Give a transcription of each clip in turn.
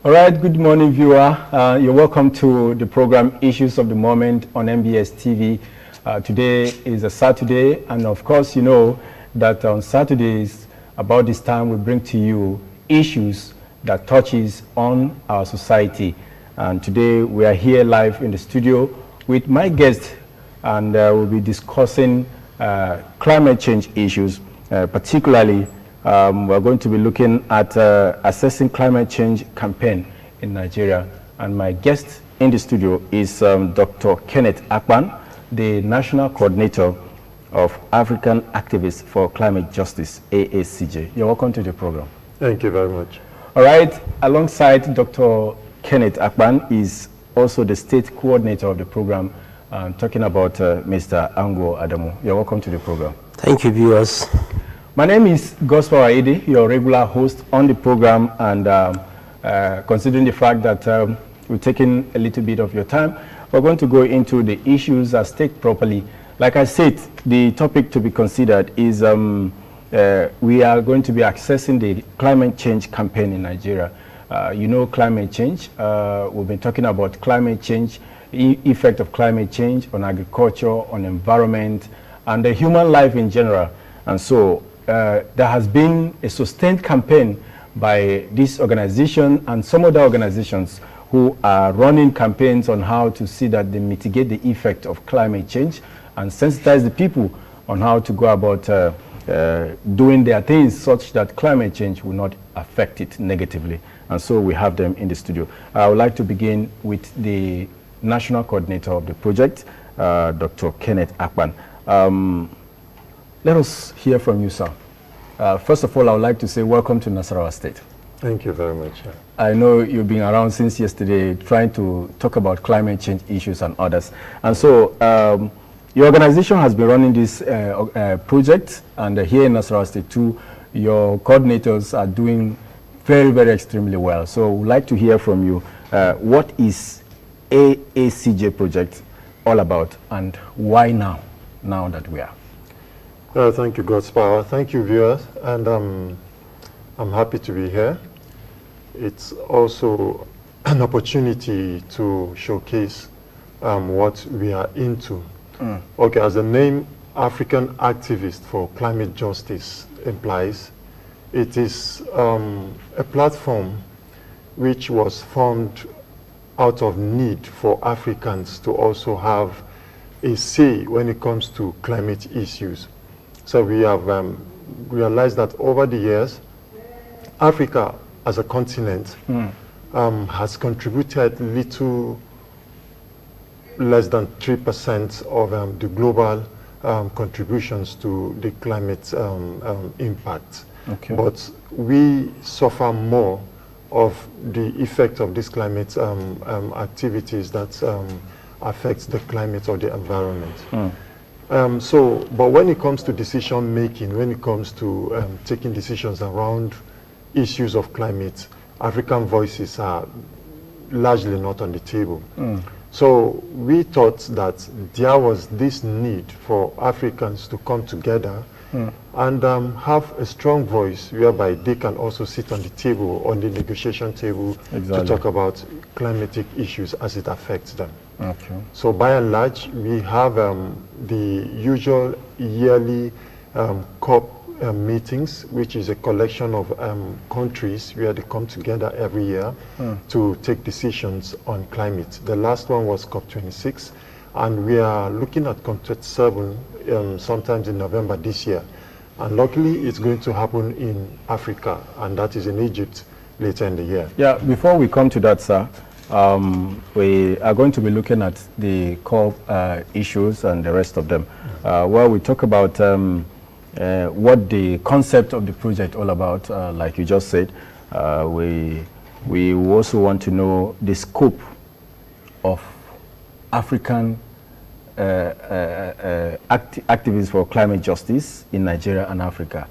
All right, good morning, viewer. You're welcome to the program Issues of the Moment on MBS TV. Today is a Saturday, and of course, you know that on Saturdays, about this time, we bring to you issues that touches on our society. And today, we are here live in the studio with my guest, and we'll be discussing climate change issues, particularly we're going to be looking at assessing climate change campaign in Nigeria. And my guest in the studio is Dr. Kenneth Akpan, the National Coordinator of African Activists for Climate Justice, AACJ. You're welcome to the program. Thank you very much. All right, alongside Dr. Kenneth Akpan is also the State Coordinator of the program, talking about Mr. Ango Adamu. You're welcome to the program. Thank you, viewers. My name is Gospel Aide, your regular host on the program, and considering the fact that we've taken a little bit of your time, we're going to go into the issues as stated properly. Like I said, the topic to be considered is we are going to be accessing the climate change campaign in Nigeria. You know climate change. We've been talking about climate change, effect of climate change on agriculture, on environment, and the human life in general. And so there has been a sustained campaign by this organization and some other organizations who are running campaigns on how to see that they mitigate the effect of climate change and sensitize the people on how to go about doing their things such that climate change will not affect it negatively. And so we have them in the studio. I would like to begin with the National Coordinator of the project, Dr. Kenneth Akpan. Let us hear from you, sir. First of all, I would like to say welcome to Nasarawa State. Thank you very much. I know you've been around since yesterday trying to talk about climate change issues and others. And so your organization has been running this project, and here in Nasarawa State too, your coordinators are doing very, very extremely well. So we'd like to hear from you. What is AACJ project all about, and why now that we are? Thank you, God's power. Thank you, viewers. And I'm happy to be here. It's also an opportunity to showcase what we are into. Okay, as the name African Activist for Climate Justice implies, it is a platform which was formed out of need for Africans to also have a say when it comes to climate issues. So we have realized that over the years, Africa as a continent has contributed little less than 3% of the global contributions to the climate impact. Okay. But we suffer more of the effect of these climate activities that affects the climate or the environment. But when it comes to decision making, when it comes to taking decisions around issues of climate, African voices are largely not on the table. So we thought that there was this need for Africans to come together and have a strong voice whereby they can also sit on the table, on the negotiation table, to talk about climatic issues as it affects them. Okay. So by and large, we have the usual yearly COP meetings, which is a collection of countries where they come together every year to take decisions on climate. The last one was COP26, and we are looking at COP27 sometimes in November this year. And luckily, it's going to happen in Africa, and that is in Egypt later in the year. Yeah, before we come to that, sir, we are going to be looking at the core issues and the rest of them, where we talk about what the concept of the project all about, like you just said. We also want to know the scope of African activists for climate justice in Nigeria and Africa.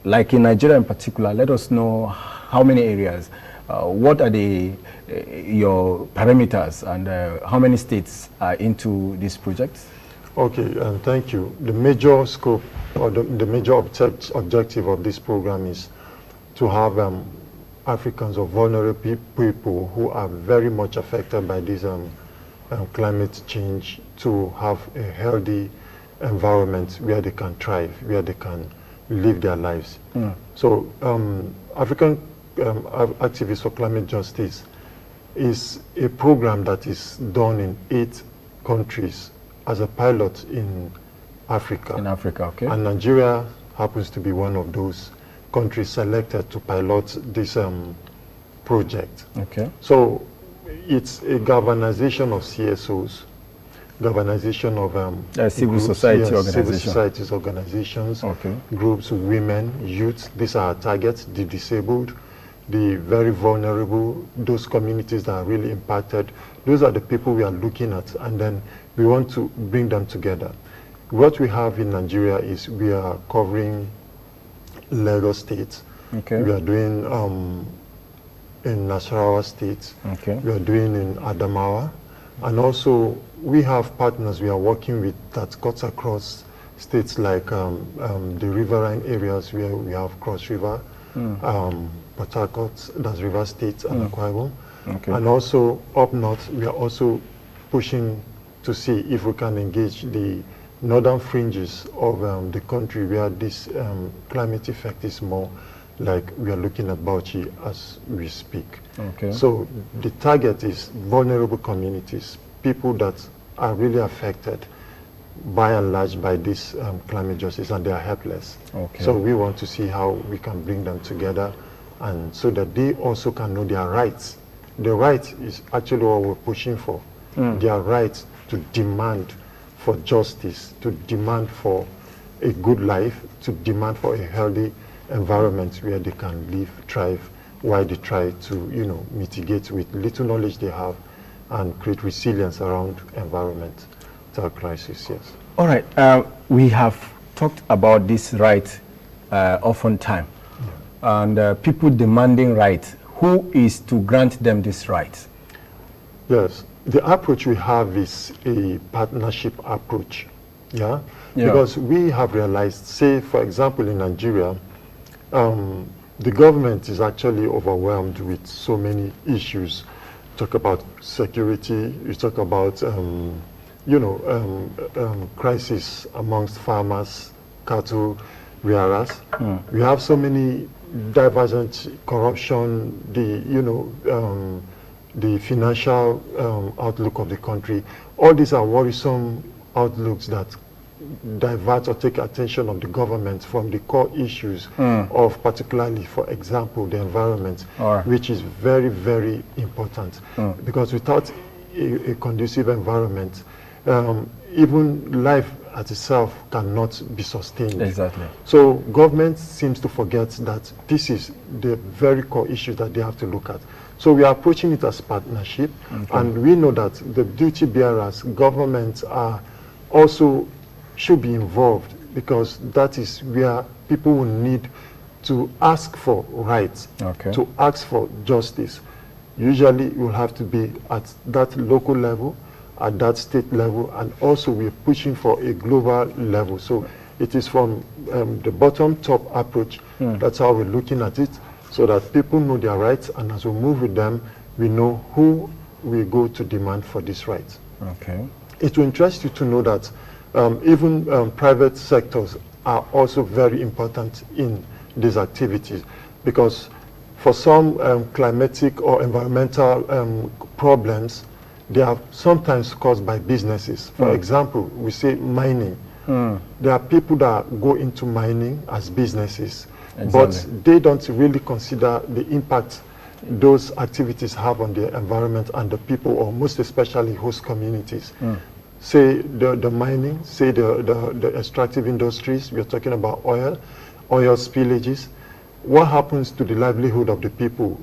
Like in Nigeria in particular, let us know how many areas, what are your parameters, and how many states are into this project? Okay, thank you. The major scope or the major objective of this program is to have Africans or vulnerable people who are very much affected by this climate change to have a healthy environment where they can thrive, where they can live their lives. So African Activists for Climate Justice is a program that is done in 8 countries as a pilot in Africa. In Africa, okay. And Nigeria happens to be one of those countries selected to pilot this project. Okay. So it's a galvanization of CSOs, galvanization of civil groups, society yes, organizations. civil societies organizations, Okay. groups, women, youth. These are our targets, the disabled, the very vulnerable, those communities that are really impacted. Those are the people we are looking at, and then we want to bring them together. What we have in Nigeria is we are covering Lagos State. Okay. We are doing in Nasarawa State. Okay. We are doing in Adamawa. And also we have partners we are working with that cuts across states like the riverine areas where we have Cross River, Port Harcourt, that's River State, and Akwa Ibom. Okay. And also up north, we are also pushing to see if we can engage the northern fringes of the country where this climate effect is more, like we are looking at Bauchi as we speak. Okay. So the target is vulnerable communities, people that are really affected by and large by this climate justice, and they are helpless. Okay. So we want to see how we can bring them together, and so that they also can know their rights. The right is actually what we're pushing for. Their right to demand for justice, to demand for a good life, to demand for a healthy environment where they can live, thrive, while they try to, mitigate with little knowledge they have and create resilience around environmental crisis. Yes. All right. We have talked about this right often time, and people demanding right. Who is to grant them this right? Yes. The approach we have is a partnership approach. Yeah. Because we have realized, say, for example, in Nigeria, the government is actually overwhelmed with so many issues. Talk about security, you talk about, crisis amongst farmers, cattle rearers. We have so many divergent corruption, the financial outlook of the country. All these are worrisome outlooks that divert or take attention of the government from the core issues of, particularly, for example, the environment, which is very, very important. Because without a conducive environment, even life at itself cannot be sustained. Exactly. So government seems to forget that this is the very core issue that they have to look at. So we are approaching it as partnership, and we know that the duty bearers, governments are also should be involved, because that is where people will need to ask for rights, to ask for justice. Usually it will have to be at that local level, at that state level, and also we're pushing for a global level. So it is from the bottom-top approach. That's how we're looking at it, so that people know their rights, and as we move with them, we know who we go to demand for these rights. Okay. It will interest you to know that even private sectors are also very important in these activities, because for some climatic or environmental problems, they are sometimes caused by businesses. For example, we say mining. There are people that go into mining as businesses, but they don't really consider the impact those activities have on the environment and the people, or most especially host communities. Say the mining, say the extractive industries, we're talking about oil spillages. What happens to the livelihood of the people?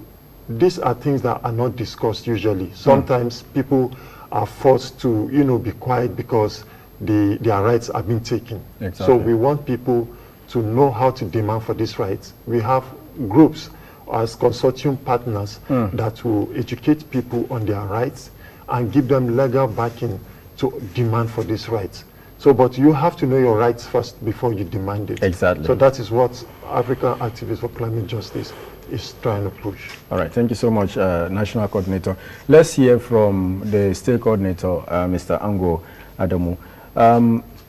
These are things that are not discussed usually. Sometimes people are forced to, be quiet because their rights are being taken. Exactly. So we want people to know how to demand for these rights. We have groups as consortium partners that will educate people on their rights and give them legal backing to demand for these rights. So, but you have to know your rights first before you demand it. Exactly. So that is what African Activists for Climate Justice is trying to push. All right, thank you so much, National Coordinator. Let's hear from the State Coordinator, Mr. Ango Adamu.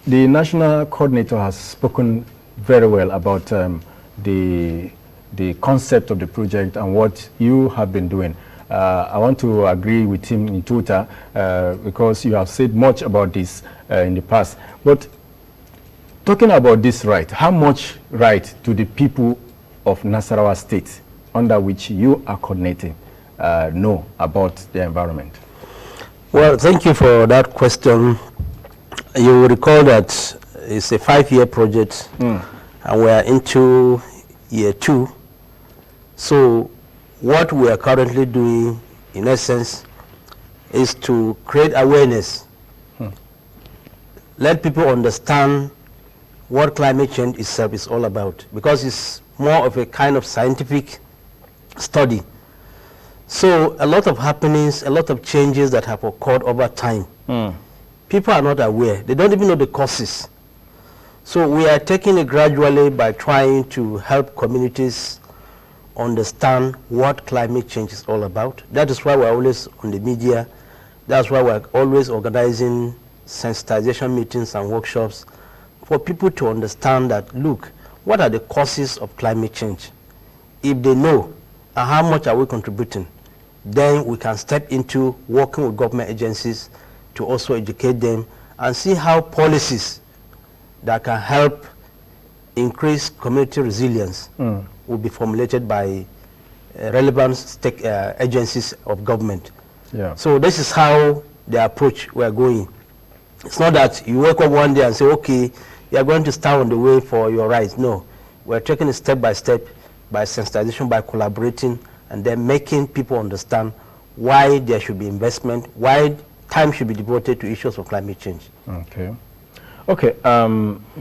The National Coordinator has spoken very well about the concept of the project and what you have been doing. I want to agree with him in total because you have said much about this in the past. But talking about this right, how much right to the people of Nasarawa State, under which you are coordinating, know about the environment? Well, thank you for that question. You will recall that it's a 5-year project, and we are into year 2. So what we are currently doing, in essence, is to create awareness. Let people understand what climate change itself is all about, because it's more of a kind of scientific study. So a lot of happenings, a lot of changes that have occurred over time. People are not aware. They don't even know the causes. So we are taking it gradually by trying to help communities understand what climate change is all about. That is why we're always on the media. That's why we're always organizing sensitization meetings and workshops for people to understand that, look, what are the causes of climate change? If they know, and how much are we contributing, then we can step into working with government agencies to also educate them and see how policies that can help increase community resilience will be formulated by relevant agencies of government. Yeah. So this is how the approach we are going. It's not that you wake up one day and say, okay, you are going to stand on the way for your rights. No, we're taking it step by step, by sensitization, by collaborating, and then making people understand why there should be investment, why time should be devoted to issues of climate change. Okay. Okay,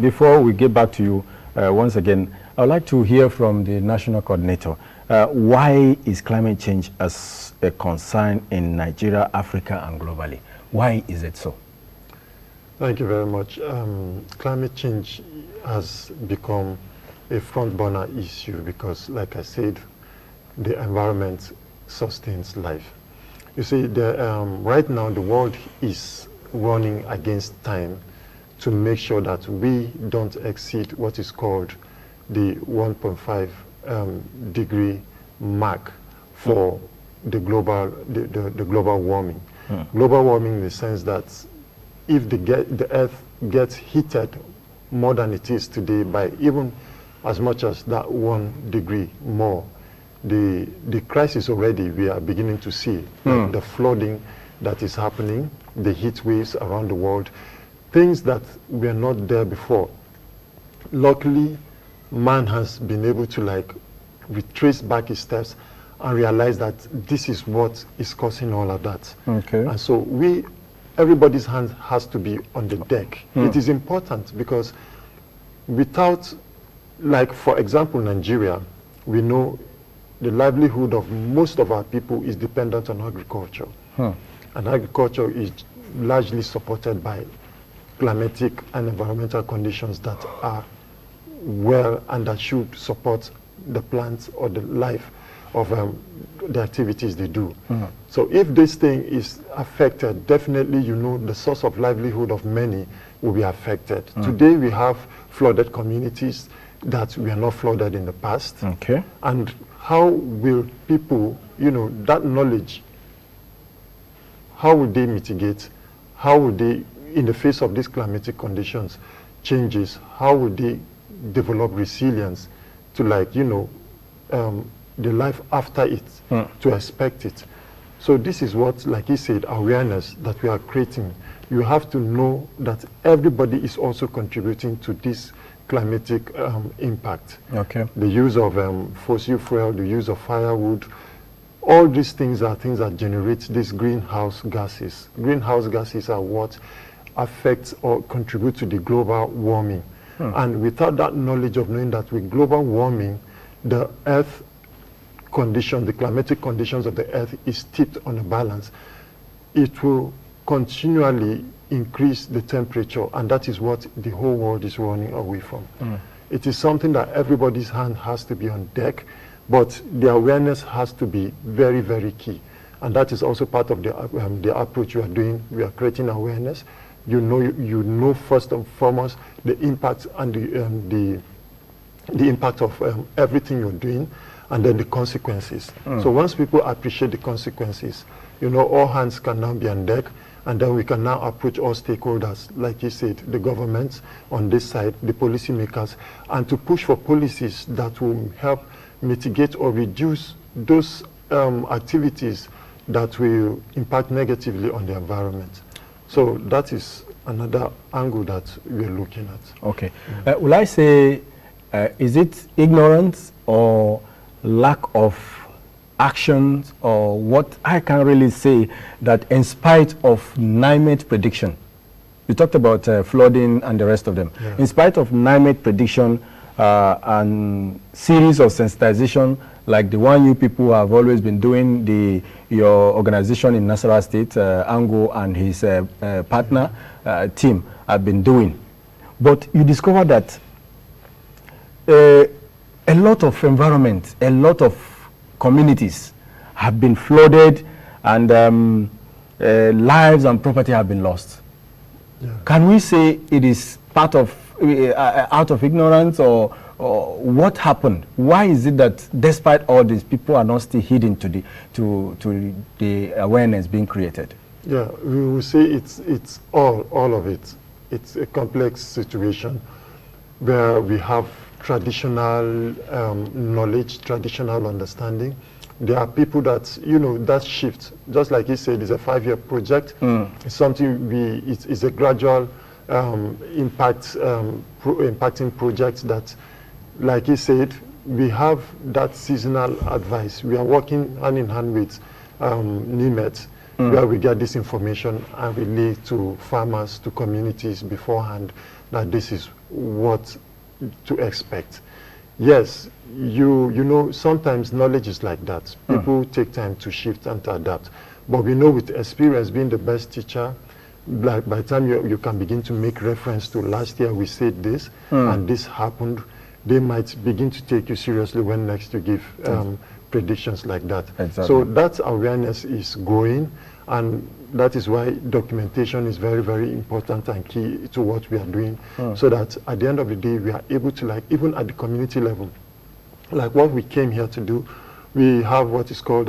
before we get back to you, once again, I would like to hear from the National Coordinator. Why is climate change as a concern in Nigeria, Africa, and globally? Why is it so? Thank you very much. Climate change has become a front burner issue because, like I said, the environment sustains life. You see, right now the world is running against time to make sure that we don't exceed what is called the 1.5 degree mark for the global warming. Global warming in the sense that if the Earth gets heated more than it is today by even as much as that 1 degree more, the crisis already we are beginning to see, like the flooding that is happening, the heat waves around the world, things that were not there before. Luckily, man has been able to retrace back his steps and realize that this is what is causing all of that. Okay. And so everybody's hand has to be on the deck. It is important because without, for example, Nigeria, we know the livelihood of most of our people is dependent on agriculture. And agriculture is largely supported by climatic and environmental conditions that are well and that should support the plants or the life of the activities they do. So if this thing is affected, definitely the source of livelihood of many will be affected. Today we have flooded communities that were not flooded in the past. Okay. And how will people, that knowledge, how would they mitigate? How would they, in the face of these climatic conditions, changes, how would they develop resilience to the life after it, to expect it? So this is what, like he said, awareness that we are creating. You have to know that everybody is also contributing to this climatic impact. Okay. The use of fossil fuel, the use of firewood, all these things are things that generate these greenhouse gases. Greenhouse gases are what affects or contribute to the global warming. And without that knowledge of knowing that with global warming, the earth condition, the climatic conditions of the earth is tipped on a balance, it will continually increase the temperature, and that is what the whole world is running away from. It is something that everybody's hand has to be on deck, but the awareness has to be very, very key. And that is also part of the approach we are doing. We are creating awareness. You know first and foremost the impact and the impact of everything you're doing, and then the consequences. So once people appreciate the consequences, all hands can now be on deck, and then we can now approach all stakeholders, like you said, the governments on this side, the policymakers, and to push for policies that will help mitigate or reduce those activities that will impact negatively on the environment. So that is another angle that we're looking at. Okay. Will I say, is it ignorance or lack of actions, or what I can really say that in spite of NIMET prediction, you talked about flooding and the rest of them, in spite of NIMET prediction and series of sensitization like the one you people have always been doing, your organization in Nasarawa State, Ango and his partner team have been doing. But you discover that a lot of environment, a lot of communities have been flooded, and lives and property have been lost. Can we say it is part of out of ignorance, or what happened? Why is it that despite all this, people are not still heeding to the awareness being created? Yeah, we will say it's all of it. It's a complex situation where we have traditional knowledge, traditional understanding. There are people that, that shift, just like he said, it's a 5-year project. It's something it's a gradual impacting project that, like he said, we have that seasonal advice. We are working hand in hand with NIMET, where we get this information and relay to farmers, to communities beforehand, that this is what to expect. Yes, you know, sometimes knowledge is like that. People take time to shift and to adapt. But we know with experience, being the best teacher, by the time you can begin to make reference to last year we said this, and this happened, they might begin to take you seriously when next you give predictions like that. Exactly. So that awareness is growing, and that is why documentation is very, very important and key to what we are doing, so that at the end of the day, we are able to, like, even at the community level, like what we came here to do, we have what is called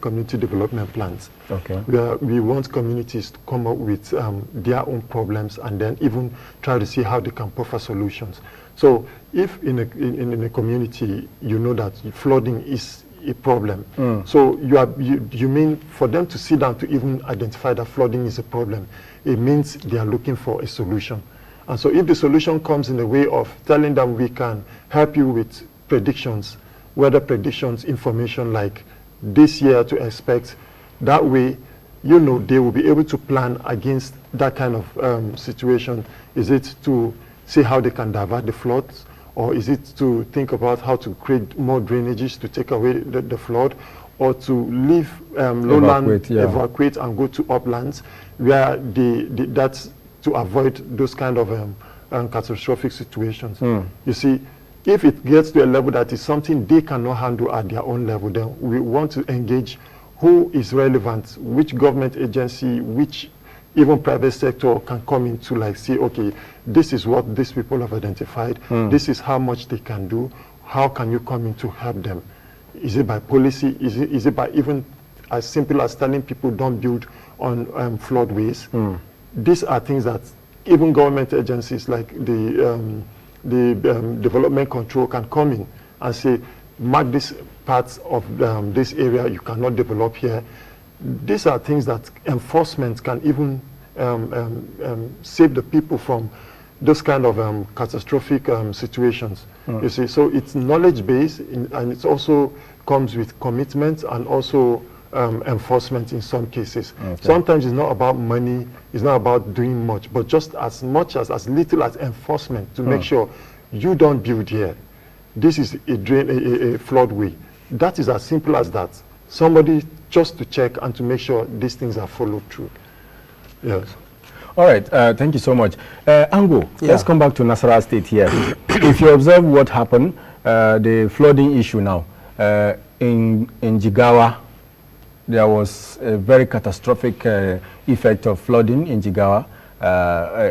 community development plans. Okay. We want communities to come up with their own problems, and then even try to see how they can offer solutions. So if in a community, you know that flooding is a problem, so you mean for them to sit down to even identify that flooding is a problem, it means they are looking for a solution. And so if the solution comes in the way of telling them we can help you with predictions, weather predictions, information like this year to expect, that way, you know, they will be able to plan against that kind of situation. Is it to see how they can divert the floods, or is it to think about how to create more drainages to take away the flood, or to leave lowland, evacuate and go to uplands, where that's to avoid those kind of catastrophic situations. You see, if it gets to a level that is something they cannot handle at their own level, then we want to engage who is relevant, which government agency, which even private sector can come in to, like, say, okay, this is what these people have identified, this is how much they can do, how can you come in to help them? Is it by policy? Is it by even as simple as telling people don't build on floodways? These are things that even government agencies like the development control can come in and say, mark these parts of this area you cannot develop here. These are things that enforcement can even save the people from those kind of catastrophic situations. You see, so it's knowledge-based, and it also comes with commitment and also enforcement in some cases. Okay. Sometimes it's not about money, it's not about doing much, but just as much as little as enforcement to make sure you don't build here. This is a floodway. That is as simple as that. Somebody just to check and to make sure these things are followed through. Yes. All right, thank you so much. Ango, Yeah. let's come back to Nasarawa State here. If you observe what happened, the flooding issue now, in Jigawa, there was a very catastrophic effect of flooding in Jigawa.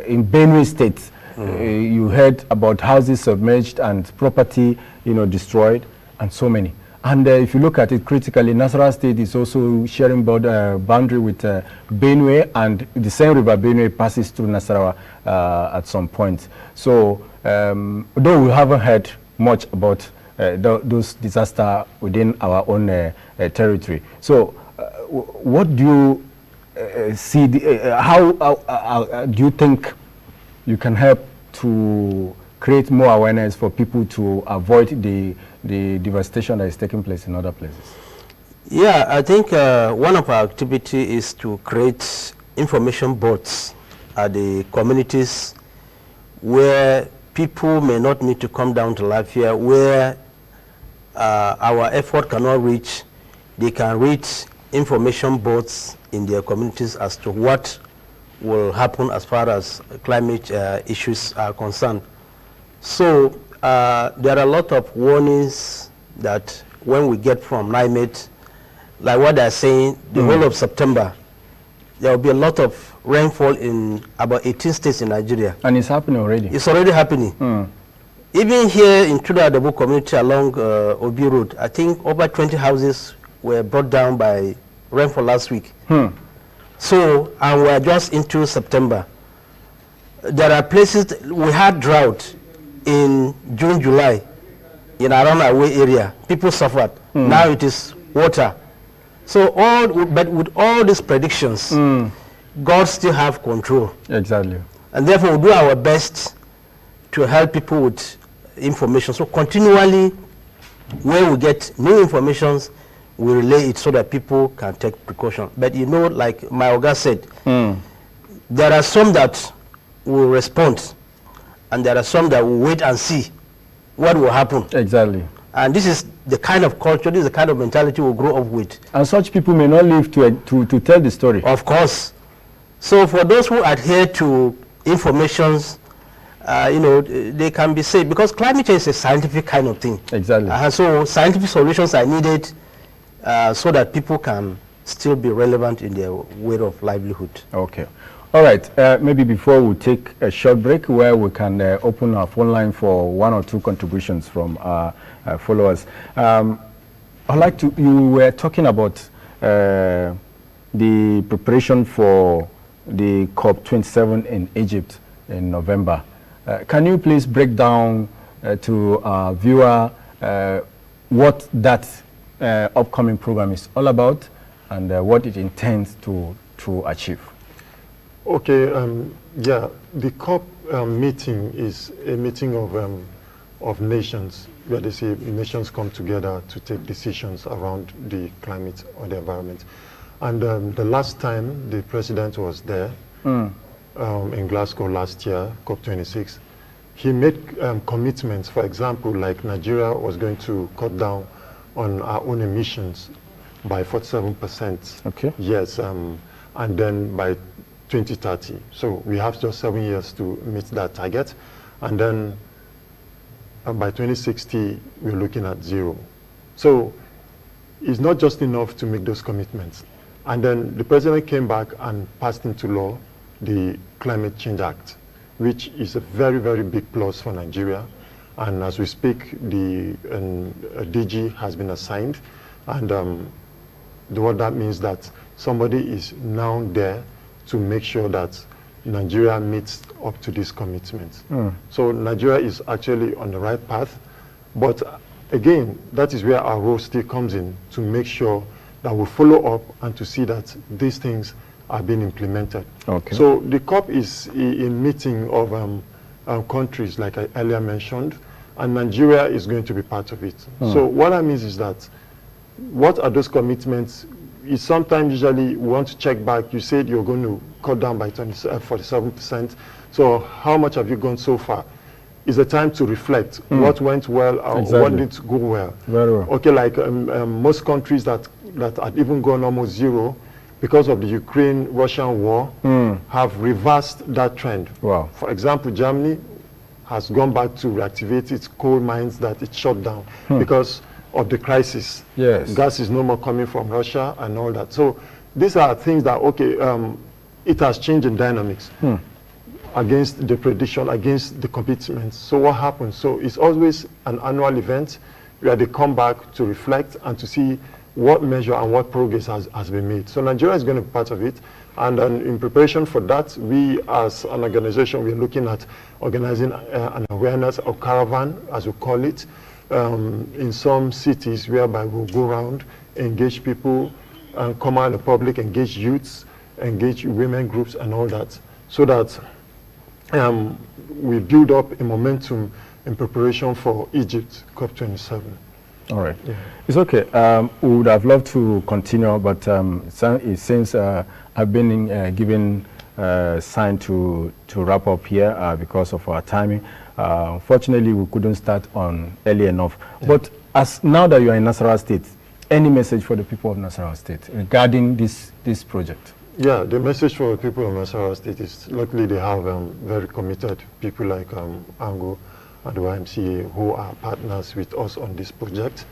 In Benue State, you heard about houses submerged and property, destroyed, and so many. And if you look at it critically, Nasarawa State is also sharing boundary with Benue, and the same river Benue passes through Nasarawa at some point. So, though we haven't heard much about those disasters within our own territory. So, what do you see? How do you think you can help to create more awareness for people to avoid the devastation that is taking place in other places? Yeah, I think one of our activity is to create information boards at the communities where people may not need to come down to Lafia, where our effort cannot reach. They can reach information boards in their communities as to what will happen as far as climate issues are concerned. So there are a lot of warnings that when we get from NIMET, like what they're saying, the whole of September, there will be a lot of rainfall in about 18 states in Nigeria. And it's happening already. It's already happening. Even here in Tudadebu community along Obi Road, I think over 20 houses were brought down by rainfall last week. So, and we're just into September. There are places, we had drought in June, July, in around our way area. People suffered. Now it is water. So, but with all these predictions, God still have control. Exactly. And therefore, we do our best to help people with information. So, continually, when we get new informations, we relay it so that people can take precaution. But like my Oga said, there are some that will respond, and there are some that will wait and see what will happen. Exactly. And this is the kind of culture, this is the kind of mentality we'll grow up with. And such people may not live to tell the story. Of course. So for those who adhere to informations, they can be safe, because climate change is a scientific kind of thing. Exactly. So scientific solutions are needed so that people can still be relevant in their way of livelihood. Okay. All right. Maybe before we take a short break where we can open our phone line for one or two contributions from our followers. I'd like to, you were talking about the preparation for the COP27 in Egypt in November. Can you please break down to our viewer what that upcoming program is all about and what it intends to achieve? Okay, yeah, the COP meeting is a meeting of nations, where they say nations come together to take decisions around the climate or the environment. And the last time the president was there in Glasgow last year, COP26, he made commitments. For example, like Nigeria was going to cut down on our own emissions by 47%. Okay. Yes, and then by 2030. So we have just 7 years to meet that target. And then by 2060, we're looking at zero. So it's not just enough to make those commitments. And then the president came back and passed into law the Climate Change Act, which is a very, very big plus for Nigeria. And as we speak, the DG has been assigned. And what that means that somebody is now there to make sure that Nigeria meets up to these commitments. So Nigeria is actually on the right path. But again, that is where our role still comes in, to make sure that we follow up and to see that these things are being implemented. Okay. So the COP is a meeting of countries, like I earlier mentioned, and Nigeria is going to be part of it. So what that means is that, what are those commitments? Is sometimes usually we want to check back. You said you're going to cut down by 47%. So how much have you gone so far? It's a time to reflect what went well or what didn't go well. Very well. Okay, like most countries that had even gone almost zero, because of the Ukraine-Russian war, have reversed that trend. Wow. For example, Germany has gone back to reactivate its coal mines that it shut down because of the crisis. Yes. Gas is no more coming from Russia and all that. So these are things that, okay, it has changed in dynamics against the prediction, against the commitments. So what happens? So it's always an annual event where they come back to reflect and to see what measure and what progress has been made. So Nigeria is going to be part of it. And in preparation for that, we as an organization, we're looking at organizing an awareness or caravan, as we call it, in some cities whereby we'll go around, engage people, and come out in the public, engage youths, engage women groups and all that, so that we build up a momentum in preparation for Egypt COP27. All right. Yeah. It's okay. We would have loved to continue, but since I've been given sign to wrap up here because of our timing, fortunately we couldn't start on early enough. Yeah. But as now that you are in Nasarawa State, any message for the people of Nasarawa State regarding this project? Yeah, the message for the people of Nasarawa State is luckily they have very committed people like Ango and the YMCA who are partners with us on this project.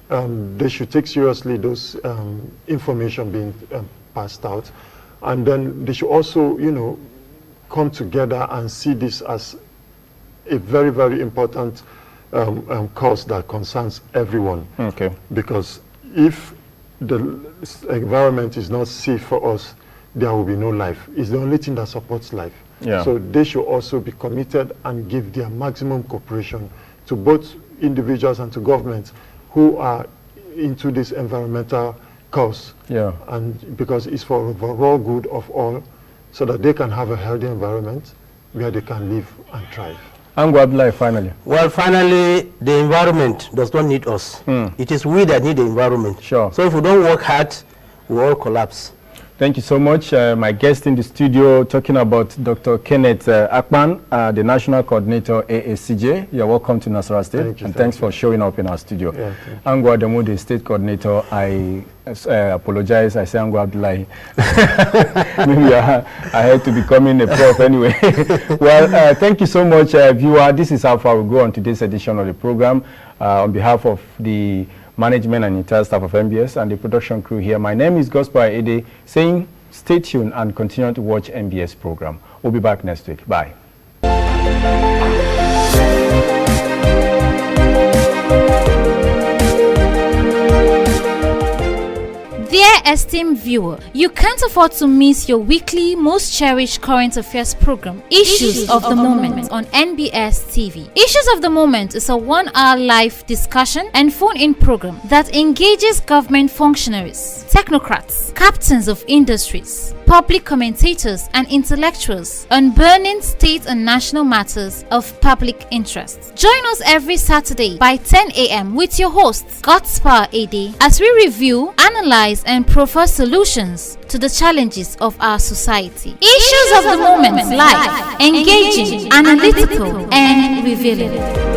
They should take seriously those information being passed out, and then they should also, you know, come together and see this as a very, very important cause that concerns everyone. Okay. Because if the environment is not safe for us, there will be no life. It's the only thing that supports life. Yeah. So they should also be committed and give their maximum cooperation to both individuals and to governments who are into this environmental cause. Yeah. And because it's for the overall good of all, so that they can have a healthy environment where they can live and thrive. Ango Abdullahi, finally. Well, finally, the environment does not need us. It is we that need the environment. Sure. So if we don't work hard, we all collapse. Thank you so much. My guest in the studio talking about Dr. Kenneth Akpan, the National Coordinator, AACJ. You're welcome to Nasarawa State. Thank you, Thanks for showing up in our studio. Yeah, Ango Ademu, the State Coordinator. I apologize. I say Ango Abdullahi. Maybe I had to becoming a prof anyway. Well, thank you so much, viewer. This is how far we go on today's edition of the program. On behalf of the management and entire staff of MBS and the production crew here, my name is Gospel Ede, saying stay tuned and continue to watch MBS program. We'll be back next week. Bye. Dear esteemed viewer, you can't afford to miss your weekly most cherished current affairs program, Issues of the Moment on NBS TV. Issues of the Moment is a 1-hour live discussion and phone-in program that engages government functionaries, technocrats, captains of industries, public commentators and intellectuals on burning state and national matters of public interest. Join us every Saturday by 10 a.m. with your host, Godspower AD, as we review, analyze and proffer solutions to the challenges of our society. Issues of the Moment live, engaging, analytical and revealing.